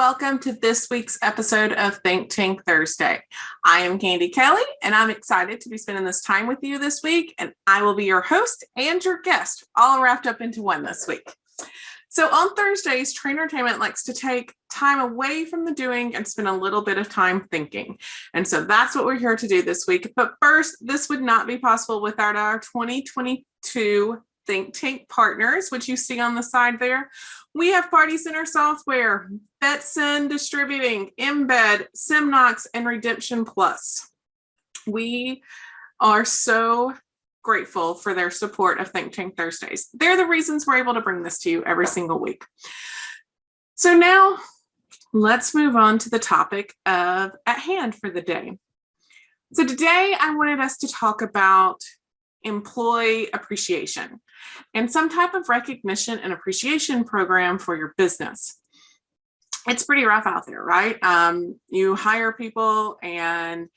welcome to this week's episode of Think Tank Thursday. I am Candi Kelley, and I'm excited to be spending this time with you this week, and I will be your host and your guest, all wrapped up into one this week. So on Thursdays, TrainerTainment likes to take time away from the doing and spend a little bit of time thinking. And so that's what we're here to do this week. But first, this would not be possible without our 2022 Think Tank partners, which you see on the side there. We have Party Center Software, Betson Distributing, Embed, Simnox, and Redemption Plus. We are so grateful for their support of Think Tank Thursdays. They're the reasons we're able to bring this to you every single week. So now let's move on to the topic at hand for the day. So today I wanted us to talk about employee appreciation and some type of recognition and appreciation program for your business. It's pretty rough out there, right? You hire people and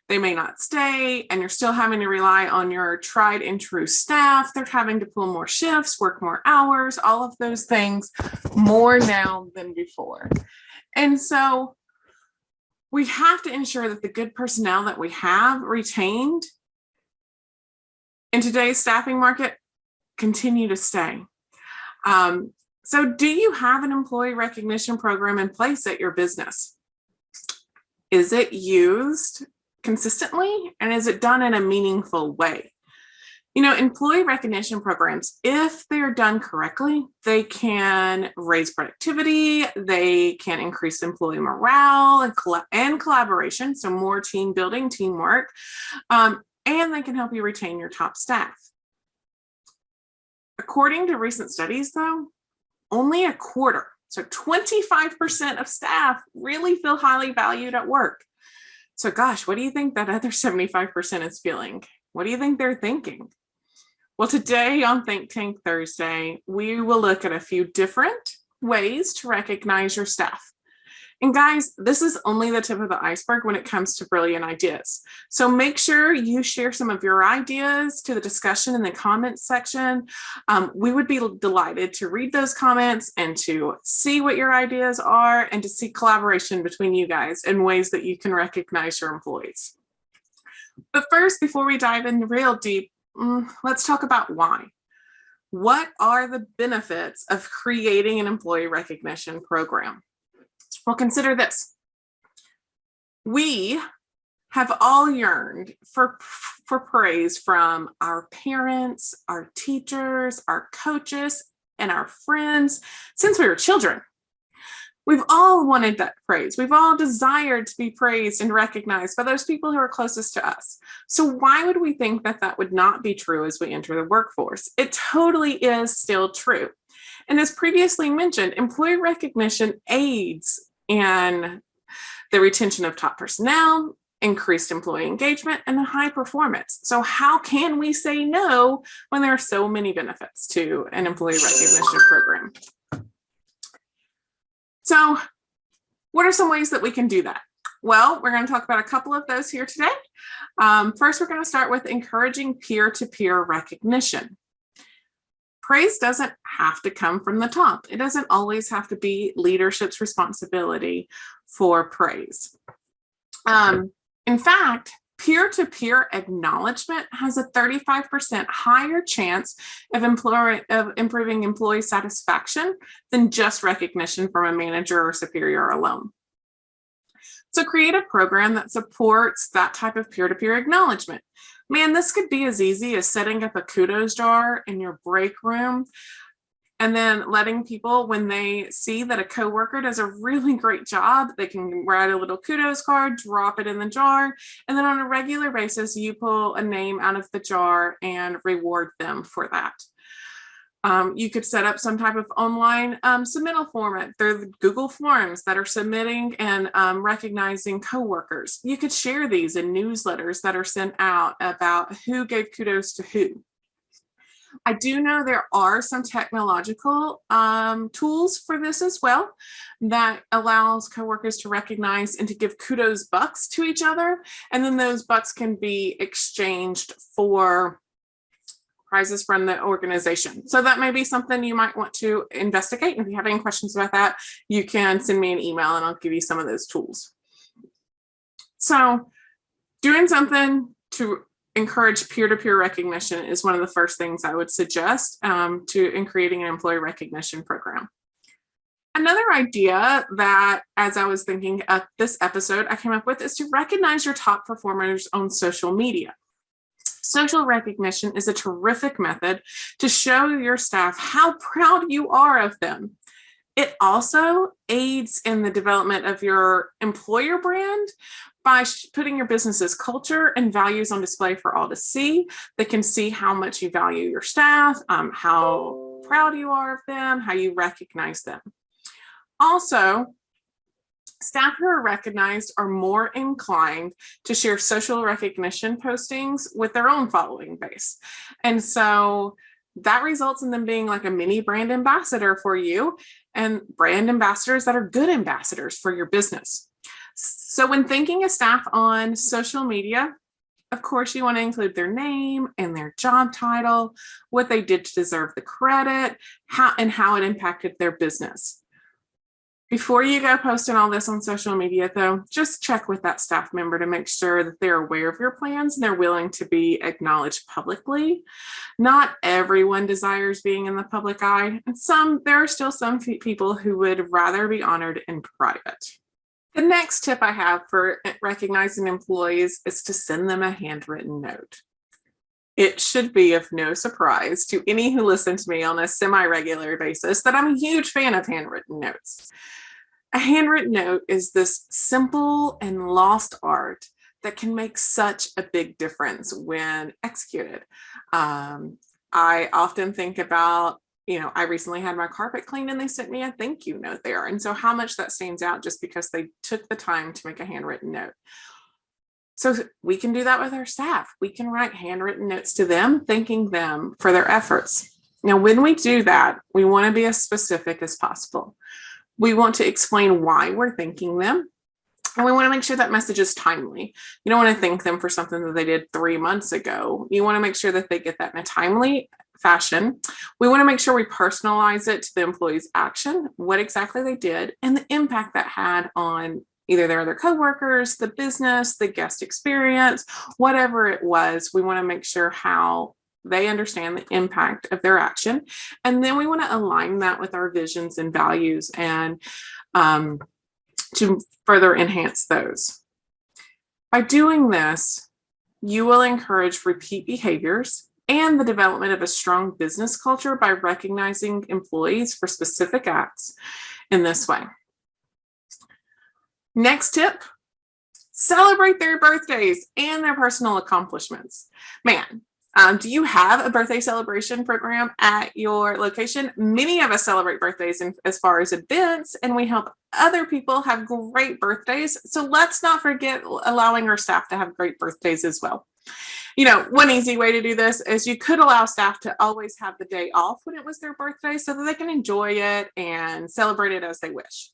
they may not stay, and you're still having to rely on your tried and true staff. They're having to pull more shifts, work more hours, all of those things, more now than before. And so we have to ensure that the good personnel that we have retained in today's staffing market continue to stay. So do you have an employee recognition program in place at your business? Is it used consistently, and is it done in a meaningful way? You know, employee recognition programs, if they're done correctly, they can raise productivity, they can increase employee morale and collaboration, so more team building, teamwork, and they can help you retain your top staff. According to recent studies, though, only a quarter, so 25% of staff really feel highly valued at work. So gosh, what do you think that other 75% is feeling? What do you think they're thinking? Well, today on Think Tank Thursday, we will look at a few different ways to recognize your staff. And guys, this is only the tip of the iceberg when it comes to brilliant ideas. So make sure you share some of your ideas to the discussion in the comments section. We would be delighted to read those comments and to see what your ideas are and to see collaboration between you guys in ways that you can recognize your employees. But first, before we dive in real deep, let's talk about why. What are the benefits of creating an employee recognition program? Well, consider this. We have all yearned for praise from our parents, our teachers, our coaches, and our friends since we were children. We've all wanted that praise. We've all desired to be praised and recognized by those people who are closest to us. So why would we think that that would not be true as we enter the workforce? It totally is still true. And as previously mentioned, employee recognition aids in the retention of top personnel, increased employee engagement, and high performance. So how can we say no when there are so many benefits to an employee recognition program? So what are some ways that we can do that? Well, we're going to talk about a couple of those here today. First, we're going to start with encouraging peer-to-peer recognition. Praise doesn't have to come from the top. It doesn't always have to be leadership's responsibility for praise. In fact, peer-to-peer acknowledgement has a 35% higher chance of improving employee satisfaction than just recognition from a manager or superior alone. So create a program that supports that type of peer-to-peer acknowledgement. Man, this could be as easy as setting up a kudos jar in your break room and then letting people, when they see that a coworker does a really great job, they can write a little kudos card, drop it in the jar, and then on a regular basis, you pull a name out of the jar and reward them for that. You could set up some type of online submittal format. There are Google Forms that are submitting and recognizing coworkers. You could share these in newsletters that are sent out about who gave kudos to who. I do know there are some technological tools for this as well that allows coworkers to recognize and to give kudos bucks to each other. And then those bucks can be exchanged for prizes from the organization. So that may be something you might want to investigate. And if you have any questions about that, you can send me an email and I'll give you some of those tools. So doing something to encourage peer-to-peer recognition is one of the first things I would suggest in creating an employee recognition program. Another idea that, as I was thinking of this episode, I came up with is to recognize your top performers on social media. Social recognition is a terrific method to show your staff how proud you are of them. It also aids in the development of your employer brand by putting your business's culture and values on display for all to see. They can see how much you value your staff, how proud you are of them, how you recognize them. Also, staff who are recognized are more inclined to share social recognition postings with their own following base. And so that results in them being like a mini brand ambassador for you, and brand ambassadors that are good ambassadors for your business. So when thanking a staff on social media, of course, you want to include their name and their job title, what they did to deserve the credit, how it impacted their business. Before you go posting all this on social media, though, just check with that staff member to make sure that they're aware of your plans and they're willing to be acknowledged publicly. Not everyone desires being in the public eye, and there are still some people who would rather be honored in private. The next tip I have for recognizing employees is to send them a handwritten note. It should be of no surprise to any who listen to me on a semi-regular basis that I'm a huge fan of handwritten notes. A handwritten note is this simple and lost art that can make such a big difference when executed. I often think about, I recently had my carpet cleaned and they sent me a thank you note there. And so how much that stands out just because they took the time to make a handwritten note. So we can do that with our staff. We can write handwritten notes to them, thanking them for their efforts. Now, when we do that, we want to be as specific as possible. We want to explain why we're thanking them. And we want to make sure that message is timely. You don't want to thank them for something that they did 3 months ago. You want to make sure that they get that in a timely fashion. We want to make sure we personalize it to the employee's action, what exactly they did, and the impact that had on either their other coworkers, the business, the guest experience, whatever it was. We want to make sure how they understand the impact of their action. And then we want to align that with our visions and values and to further enhance those. By doing this, you will encourage repeat behaviors and the development of a strong business culture by recognizing employees for specific acts in this way. Next tip, celebrate their birthdays and their personal accomplishments. Man, do you have a birthday celebration program at your location? Many of us celebrate birthdays as far as events, and we help other people have great birthdays. So let's not forget allowing our staff to have great birthdays as well. One easy way to do this is you could allow staff to always have the day off when it was their birthday so that they can enjoy it and celebrate it as they wish.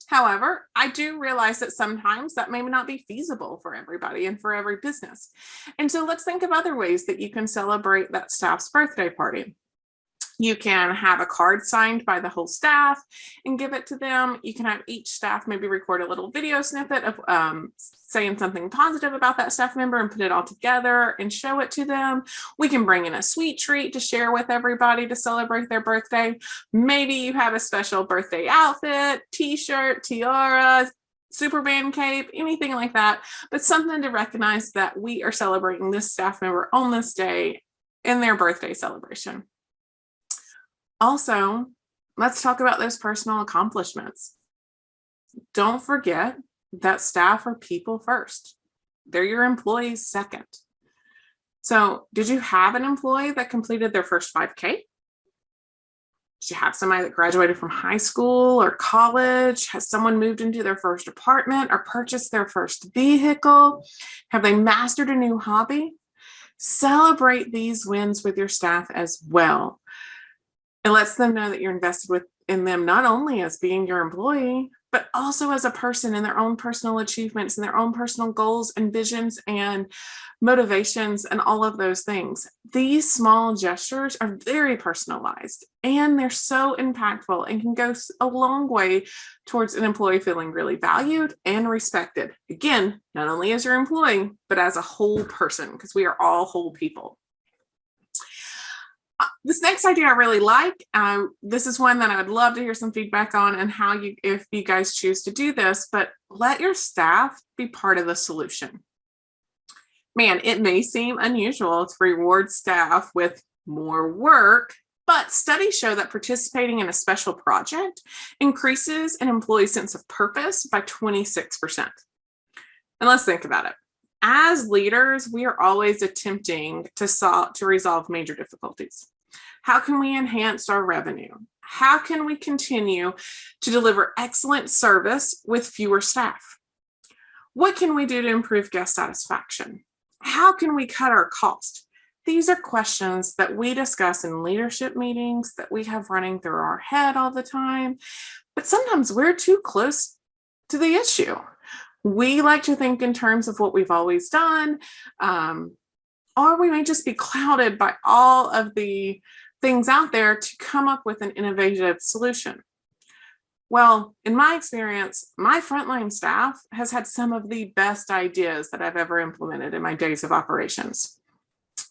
However, I do realize that sometimes that may not be feasible for everybody and for every business. And so let's think of other ways that you can celebrate that staff's birthday party. You can have a card signed by the whole staff and give it to them. You can have each staff maybe record a little video snippet of saying something positive about that staff member and put it all together and show it to them. We can bring in a sweet treat to share with everybody to celebrate their birthday. Maybe you have a special birthday outfit, t-shirt, tiara, Superman cape, anything like that, but something to recognize that we are celebrating this staff member on this day in their birthday celebration. Also, let's talk about those personal accomplishments. Don't forget that staff are people first. They're your employees second. So, did you have an employee that completed their first 5K? Did you have somebody that graduated from high school or college? Has someone moved into their first apartment or purchased their first vehicle? Have they mastered a new hobby? Celebrate these wins with your staff as well. It lets them know that you're invested in them not only as being your employee, but also as a person and their own personal achievements and their own personal goals and visions and motivations and all of those things. These small gestures are very personalized and they're so impactful and can go a long way towards an employee feeling really valued and respected. Again, not only as your employee, but as a whole person, because we are all whole people. This next idea I really like. This is one that I would love to hear some feedback on and how you, if you guys choose to do this, but let your staff be part of the solution. Man, it may seem unusual to reward staff with more work, but studies show that participating in a special project increases an employee's sense of purpose by 26%. And let's think about it. As leaders, we are always attempting to resolve major difficulties. How can we enhance our revenue? How can we continue to deliver excellent service with fewer staff? What can we do to improve guest satisfaction? How can we cut our cost? These are questions that we discuss in leadership meetings that we have running through our head all the time, but sometimes we're too close to the issue. We like to think in terms of what we've always done, or we may just be clouded by all of the things out there to come up with an innovative solution. Well, in my experience, my frontline staff has had some of the best ideas that I've ever implemented in my days of operations.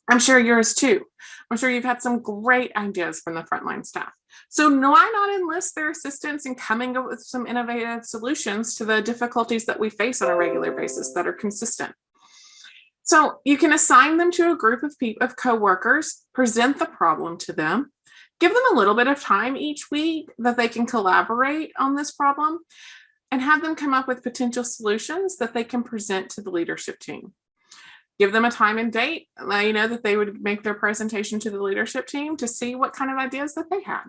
I'm sure yours too. I'm sure you've had some great ideas from the frontline staff. So why not enlist their assistance in coming up with some innovative solutions to the difficulties that we face on a regular basis that are consistent? So you can assign them to a group of coworkers, present the problem to them, give them a little bit of time each week that they can collaborate on this problem, and have them come up with potential solutions that they can present to the leadership team. Give them a time and date, let you know that they would make their presentation to the leadership team to see what kind of ideas that they had.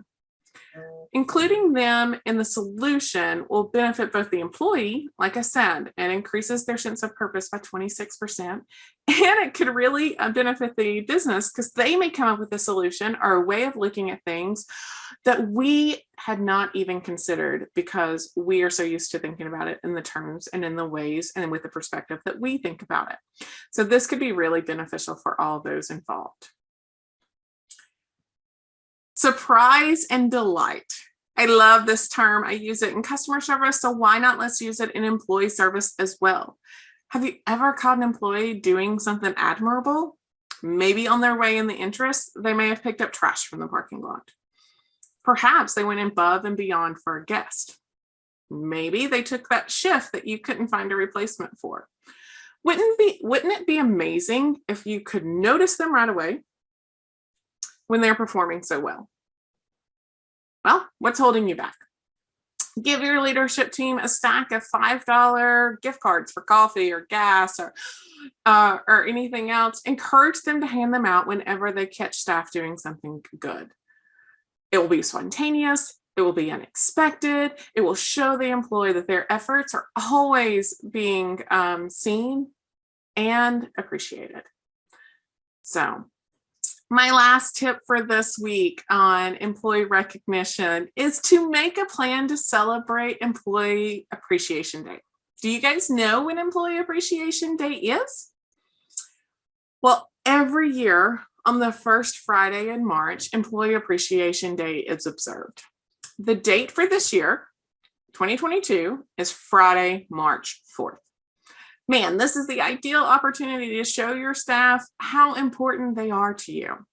Including them in the solution will benefit both the employee, like I said, and increases their sense of purpose by 26%. And it could really benefit the business because they may come up with a solution or a way of looking at things that we had not even considered because we are so used to thinking about it in the terms and in the ways and with the perspective that we think about it. So this could be really beneficial for all those involved. Surprise and delight. I love this term. I use it in customer service, so why not let's use it in employee service as well? Have you ever caught an employee doing something admirable? Maybe on their way in the interest, they may have picked up trash from the parking lot. Perhaps they went above and beyond for a guest. Maybe they took that shift that you couldn't find a replacement for. Wouldn't it be amazing if you could notice them right away when they're performing so well? Well, what's holding you back? Give your leadership team a stack of $5 gift cards for coffee or gas or anything else. Encourage them to hand them out whenever they catch staff doing something good. It will be spontaneous. It will be unexpected. It will show the employee that their efforts are always being seen and appreciated. So, my last tip for this week on employee recognition is to make a plan to celebrate Employee Appreciation Day. Do you guys know when Employee Appreciation Day is? Well, every year on the first Friday in March, Employee Appreciation Day is observed. The date for this year, 2022, is Friday, March 4th. Man, this is the ideal opportunity to show your staff how important they are to you.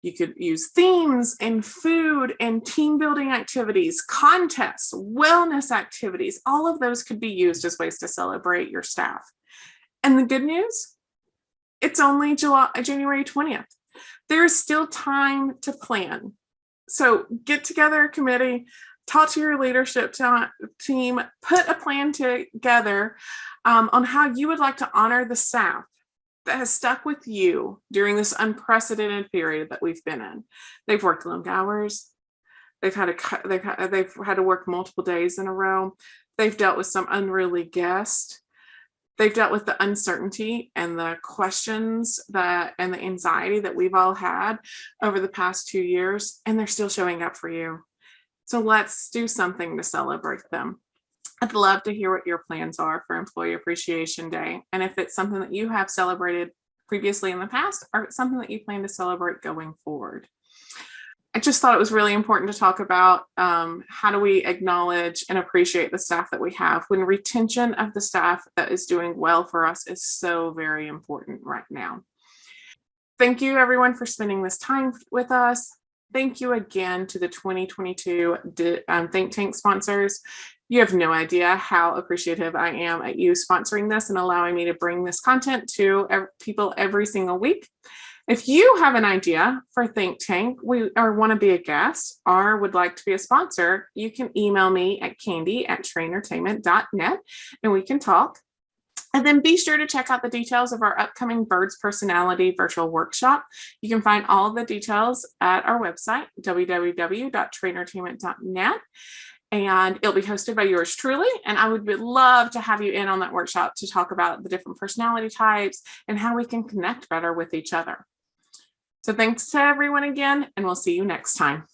You could use themes and food and team building activities, contests, wellness activities. All of those could be used as ways to celebrate your staff. And the good news, it's only January 20th. There is still time to plan. So get together a committee, talk to your leadership team, put a plan together on how you would like to honor the staff that has stuck with you during this unprecedented period that we've been in. They've worked long hours. They've had to work multiple days in a row. They've dealt with some unruly guests. They've dealt with the uncertainty and the questions and the anxiety that we've all had over the past 2 years, and they're still showing up for you. So let's do something to celebrate them. I'd love to hear what your plans are for Employee Appreciation Day, and if it's something that you have celebrated previously in the past, or it's something that you plan to celebrate going forward. I just thought it was really important to talk about how do we acknowledge and appreciate the staff that we have when retention of the staff that is doing well for us is so very important right now. Thank you everyone for spending this time with us. Thank you again to the 2022 Think Tank sponsors. You have no idea how appreciative I am at you sponsoring this and allowing me to bring this content to people every single week. If you have an idea for Think Tank, or want to be a guest, or would like to be a sponsor, you can email me at candy@trainertainment.net and we can talk. And then be sure to check out the details of our upcoming Birds Personality virtual workshop. You can find all the details at our website, www.trainertainment.net. And it'll be hosted by yours truly. And I would love to have you in on that workshop to talk about the different personality types and how we can connect better with each other. So thanks to everyone again, and we'll see you next time.